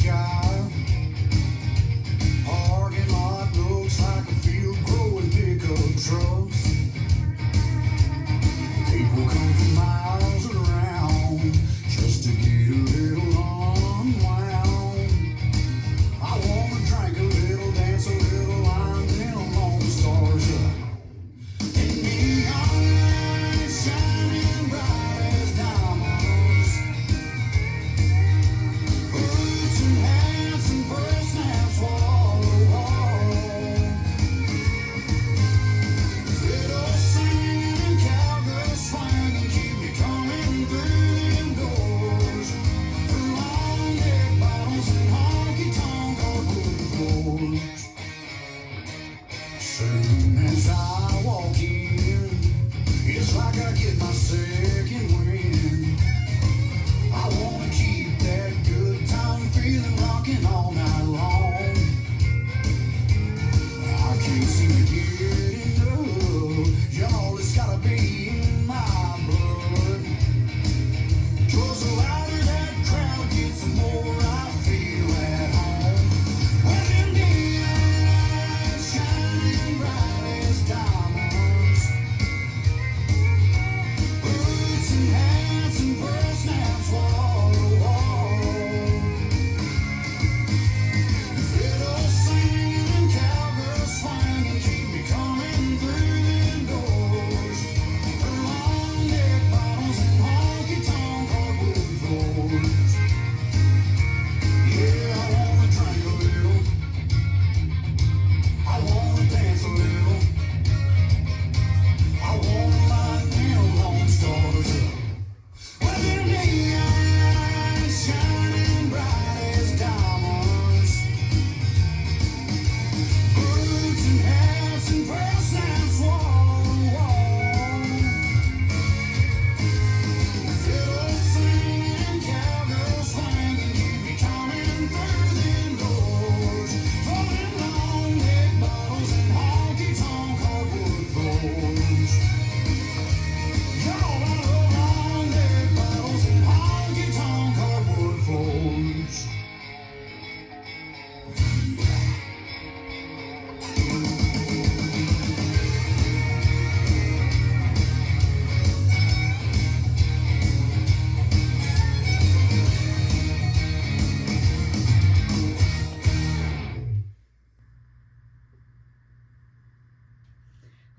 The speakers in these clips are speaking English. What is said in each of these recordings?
sky. Parking lot looks like a field growing pickup trucks. People come from miles around just to get a little unwound. I wanna drink a little, dance a little, I'm in a Lone Stars up. And neon lights shining bright as diamonds. Boots and hats and pearl snaps wall to wall. Fiddle singing and cowgirls swinging keep me coming through them doors. For long neck bottles and honky tonk hardwood floors. Soon as I walk in, it's like I get my second wind. I wanna keep that good time feeling rocking all night long. I can't seem to get enough, y'all, it's gotta be in my blood. 'Cause the louder that crowd gets, the more I feel at home. When them neon lights shining bright as diamonds. Boots and hats and pearl snaps wall to wall. Fiddle singing and cowgirls swinging keep me coming through them doors. For long neck bottles and honky tonk hardwood floors. Yeah, I wanna drink a little. I wanna dance a little. I wanna light them Lone Stars up. When them neon lights shining bright as diamonds. Boots and hats and pearl snaps wall to wall. Fiddle singing and cowgirls swinging keep me coming through them doors. For them long neck bottles and honky tonk hardwood floors. Y'all, I love long neck bottles and honky tonk hardwood floors.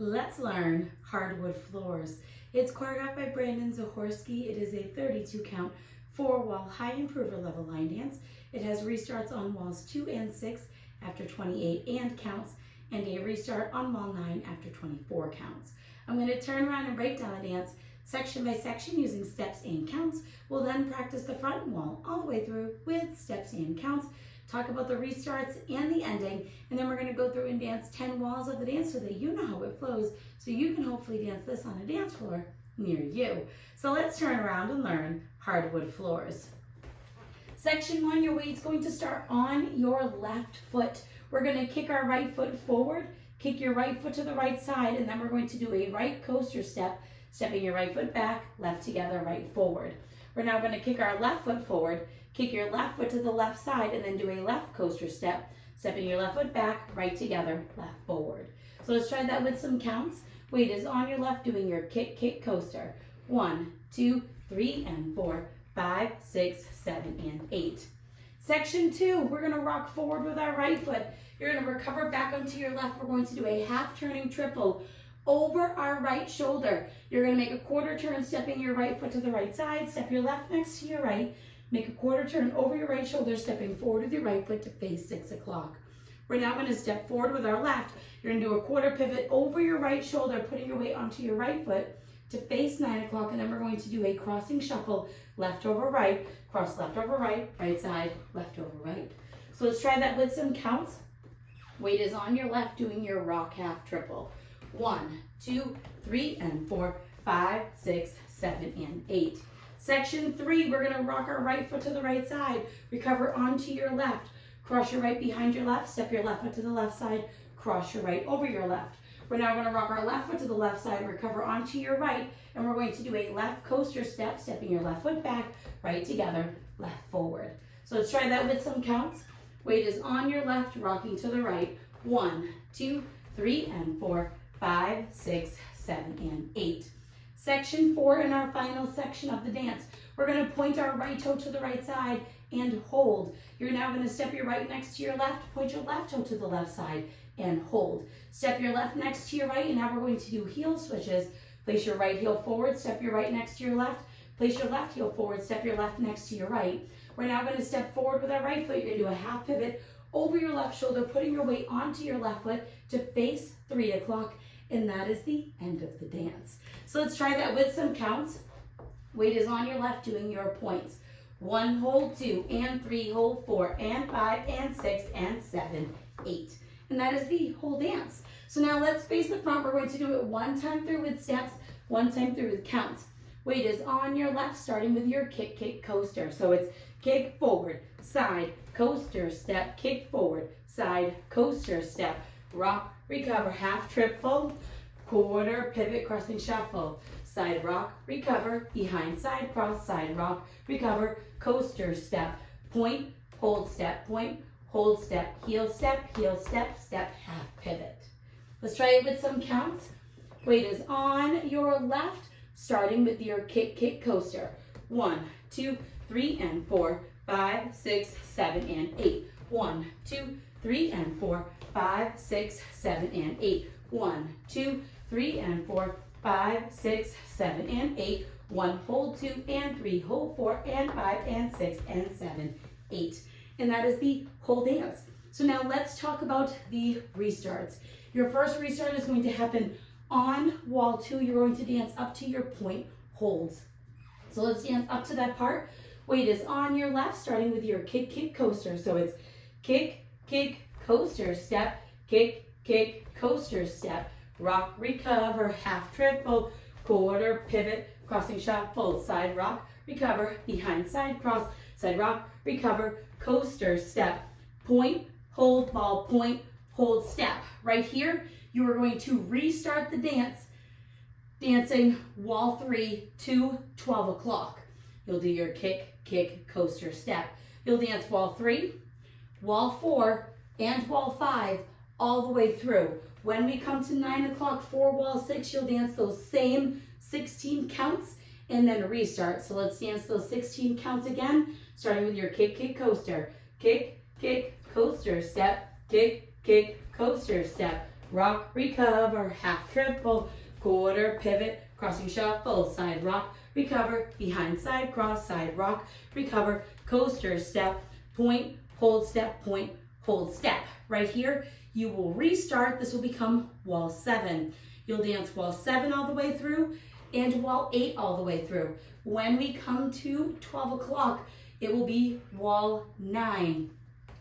Let's learn Hardwood Floors. It's choreographed by Brandon Zahorsky. It is a 32 count, 4-wall high improver level line dance. It has restarts on walls 2 and 6 after 28 and counts, and a restart on wall 9 after 24 counts. I'm going to turn around and break down the dance section by section using steps and counts. We'll then practice the front wall all the way through with steps and counts, talk about the restarts and the ending, and then we're going to go through and dance 10 walls of the dance so that you know how it flows, so you can hopefully dance this on a dance floor near you. So let's turn around and learn Hardwood Floors. Section 1, your weight's going to start on your left foot. We're going to kick our right foot forward, kick your right foot to the right side, and then we're going to do a right coaster step, stepping your right foot back, left together, right forward. We're now going to kick our left foot forward, kick your left foot to the left side, and then do a left coaster step, stepping your left foot back, right together, left forward. So let's try that with some counts. Weight is on your left, doing your kick, kick, coaster. 1, 2, 3, and 4, 5, 6, 7, and 8. Section 2, we're going to rock forward with our right foot. You're going to recover back onto your left. We're going to do a half turning triple over our right shoulder. You're going to make a quarter turn, stepping your right foot to the right side, step your left next to your right, make a quarter turn over your right shoulder, stepping forward with your right foot to face 6 o'clock. We're now going to step forward with our left. You're going to do a quarter pivot over your right shoulder, putting your weight onto your right foot to face 9 o'clock, and then we're going to do a crossing shuffle, left over right, cross left over right, right side, left over right. So let's try that with some counts. Weight is on your left, doing your rock half triple. 1, 2, 3, and 4, 5, 6, 7, and 8. Section 3, we're going to rock our right foot to the right side, recover onto your left, cross your right behind your left, step your left foot to the left side, cross your right over your left. We're now going to rock our left foot to the left side, recover onto your right, and we're going to do a left coaster step, stepping your left foot back, right together, left forward. So let's try that with some counts. Weight is on your left, rocking to the right. 1, 2, 3, and 4, 5, 6, 7, and 8. Section 4 in our final section of the dance. We're going to point our right toe to the right side and hold. You're now going to step your right next to your left, point your left toe to the left side and hold. Step your left next to your right, and now we're going to do heel switches. Place your right heel forward, step your right next to your left, place your left heel forward, step your left next to your right. We're now going to step forward with our right foot. You're going to do a half pivot over your left shoulder, putting your weight onto your left foot to face 3 o'clock, and that is the end of the dance. So let's try that with some counts. Weight is on your left, doing your points. 1, hold 2, and 3, hold 4, and 5, and 6, and 7, 8. And that is the whole dance. So now let's face the front. We're going to do it one time through with steps, one time through with counts. Weight is on your left, starting with your kick, kick, coaster. So it's kick, forward, side, coaster, step, kick, forward, side, coaster, step, rock, recover, half triple, quarter, pivot, crossing shuffle, side rock, recover, behind side cross, side rock, recover, coaster, step, point, hold, step, point, hold, step, step, step, half pivot. Let's try it with some counts. Weight is on your left, starting with your kick, kick, coaster. 1, 2, 3, and 4, 5, 6, 7, and 8. 1, 2, 3, and 4, 5, 6, 7, and 8. 1, 2, 3, and 4, 5, 6, 7, and 8. 1, hold 2, and 3, hold 4, and 5, and 6, and 7, 8. And that is the whole dance. So now let's talk about the restarts. Your first restart is going to happen on wall 2. You're going to dance up to your point holds. So let's dance up to that part. Weight is on your left, starting with your kick, kick, coaster. So it's kick, kick, coaster, step, kick, kick, coaster, step, rock, recover, half triple, quarter, pivot, crossing shuffle, side rock, recover, behind side cross, side rock, recover, coaster, step, point, hold, ball, point, hold, step. Right here, you are going to restart the dance, dancing wall 3 to 12 o'clock. You'll do your kick, kick, coaster, step. You'll dance wall 3, wall 4, and wall 5 all the way through. When we come to 9 o'clock for wall 6, you'll dance those same 16 counts and then restart. So let's dance those 16 counts again, starting with your kick, kick, coaster. Kick, kick, coaster, step, kick, kick, coaster, step, rock, recover, half triple, quarter, pivot, crossing shuffle, side rock, recover, behind side cross, side rock, recover, coaster, step, point, hold, step, point, hold, step. Right here, you will restart. This will become wall 7. You'll dance wall 7 all the way through and wall 8 all the way through. When we come to 12 o'clock, it will be wall 9.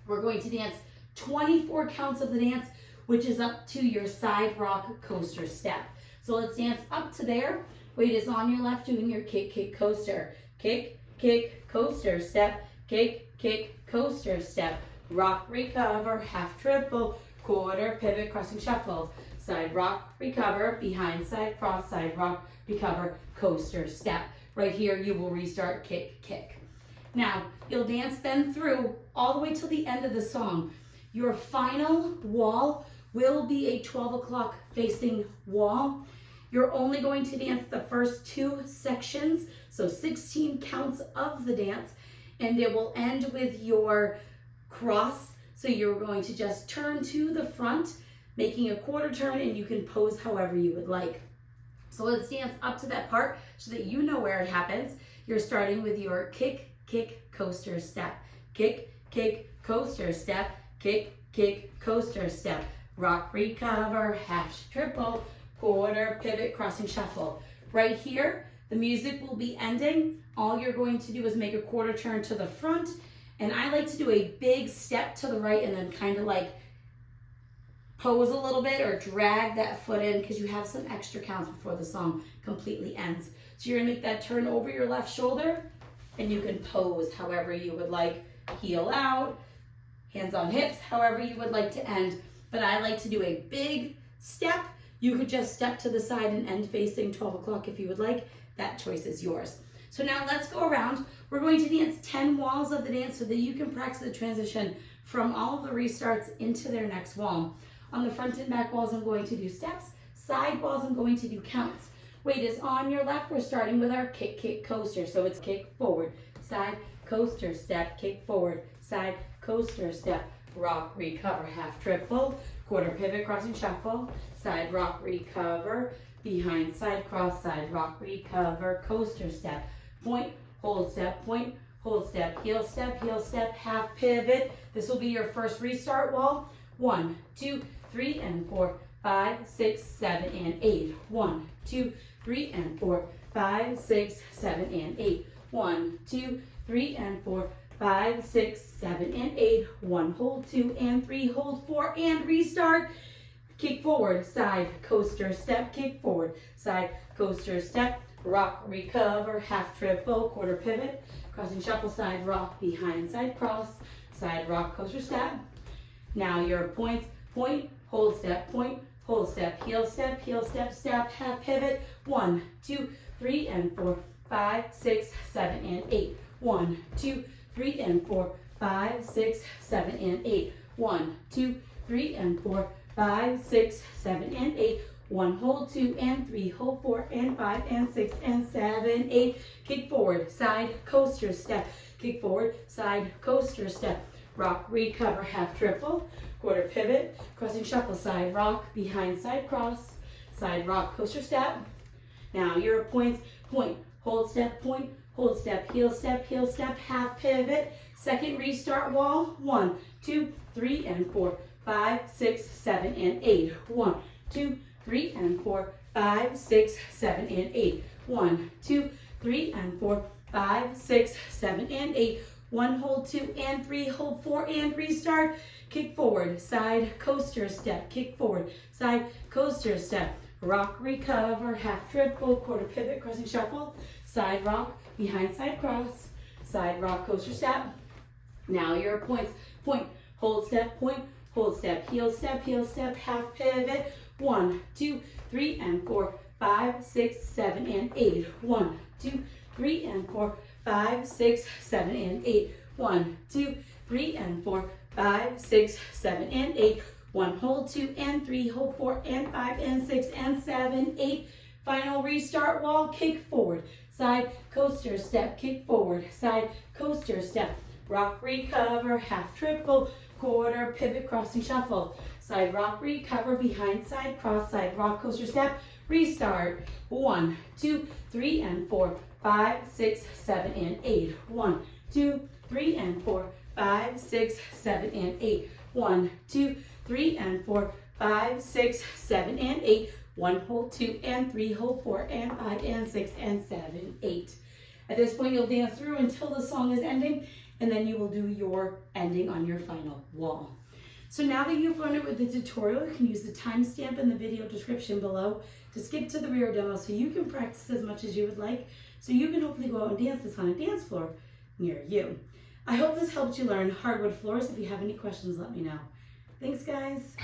We're going to dance 24 counts of the dance, which is up to your side rock coaster step. So let's dance up to there. Weight is on your left, doing your kick, kick, coaster. Kick, kick, coaster, step, kick, kick, coaster, step, rock, recover, half triple, quarter, pivot, crossing shuffle, side rock, recover, behind side cross, side rock, recover, coaster, step. Right here, you will restart kick, kick. Now, you'll dance then through all the way till the end of the song. Your final wall will be a 12 o'clock facing wall. You're only going to dance the first 2 sections, so 16 counts of the dance, and it will end with your cross. So you're going to just turn to the front, making a quarter turn, and you can pose however you would like. So let's dance up to that part so that you know where it happens. You're starting with your kick, kick, coaster, step. Kick, kick, coaster, step. Kick, kick, coaster, step. Rock, recover, half triple, quarter, pivot, crossing shuffle. Right here, the music will be ending. All you're going to do is make a quarter turn to the front. And I like to do a big step to the right and then kind of like pose a little bit or drag that foot in because you have some extra counts before the song completely ends. So you're gonna make that turn over your left shoulder and you can pose however you would like. Heel out, hands on hips, however you would like to end. But I like to do a big step. You could just step to the side and end facing 12 o'clock if you would like. That choice is yours. So now let's go around. We're going to dance 10 walls of the dance so that you can practice the transition from all of the restarts into their next wall. On the front and back walls, I'm going to do steps. Side walls, I'm going to do counts. Weight is on your left. We're starting with our kick, kick, coaster. So it's kick, forward, side, coaster, step, kick, forward, side, coaster, step, rock, recover, half triple, quarter pivot, crossing shuffle, side, rock, recover, behind, side, cross, side, rock, recover, coaster, step, point, hold, step, point, hold, step, heel, step, half pivot. This will be your first restart wall. 1, 2, 3, and 4, 5, 6, 7, and 8. 1, 2, 3, and 4, 5, 6, 7, and 8. 1, 2, 3, and 4, 5, 6, 7, and 8. 1, hold, 2, and 3, hold, 4, and restart. Kick forward, side, coaster, step, kick forward, side, coaster, step, rock, recover, half triple, quarter pivot, crossing shuffle, side, rock, behind, side, cross, side, rock, coaster, step. Now your points, point, hold, step, point, hold, step, step, half pivot. 1, 2, 3, and 4, 5, 6, 7, and 8. 1, 2, 3, and 4, 5, 6, 7, and 8. 1, 2, 3, and 4, 5, 6, 7, and 8. 1, hold, 2, and 3, hold, 4, and 5, and 6, and 7, 8. Kick forward, side, coaster, step. Kick forward, side, coaster, step. Rock, recover, half triple, quarter pivot, crossing shuffle, side, rock, behind, side, cross, side, rock, coaster, step. Now your points, point, hold, step, heel, step, half pivot. Second restart wall. 1, 2, 3, and 4, 5, 6, 7, and 8. 1, 2, 3, and 4, 5, 6, 7, and 8. 1, 2, 3, and 4, 5, 6, 7, and 8. 1, hold, 2, and 3, hold, 4, and restart. Kick forward, side, coaster, step, kick forward, side, coaster, step, rock, recover, half triple, quarter pivot, crossing shuffle, side rock, behind, side cross, side rock, coaster, step. Now your points, point, hold, step, heel, step, half pivot. 1, 2, 3, and 4, 5, 6, 7, and 8. 1, 2, 3, and 4, 5, 6, 7, and 8. 1, 2, 3, and 4, 5, 6, 7, and 8. 1, hold, 2, and 3, hold, 4, and 5, and 6, and 7, 8. Final restart wall, kick forward, side, coaster, step, kick forward, side, coaster, step, rock, recover, half triple, quarter pivot, crossing shuffle, side, rock, recover, behind, side, cross, side, rock, coaster, step, restart. 1, 2, 3, and 4, 5, 6, 7, and 8. 1, 2, 3, and 4, 5, 6, 7, and 8. 1, 2, 3, and 4, 5, 6, 7, and 8. 1, hold, 2, and 3, hold, 4, and 5, and 6, and 7, 8. At this point, you'll dance through until the song is ending, and then you will do your ending on your final wall. So now that you've learned it with the tutorial, you can use the timestamp in the video description below to skip to the rear demo so you can practice as much as you would like, so you can hopefully go out and dance this on a dance floor near you. I hope this helped you learn hardwood floors. If you have any questions, let me know. Thanks, guys.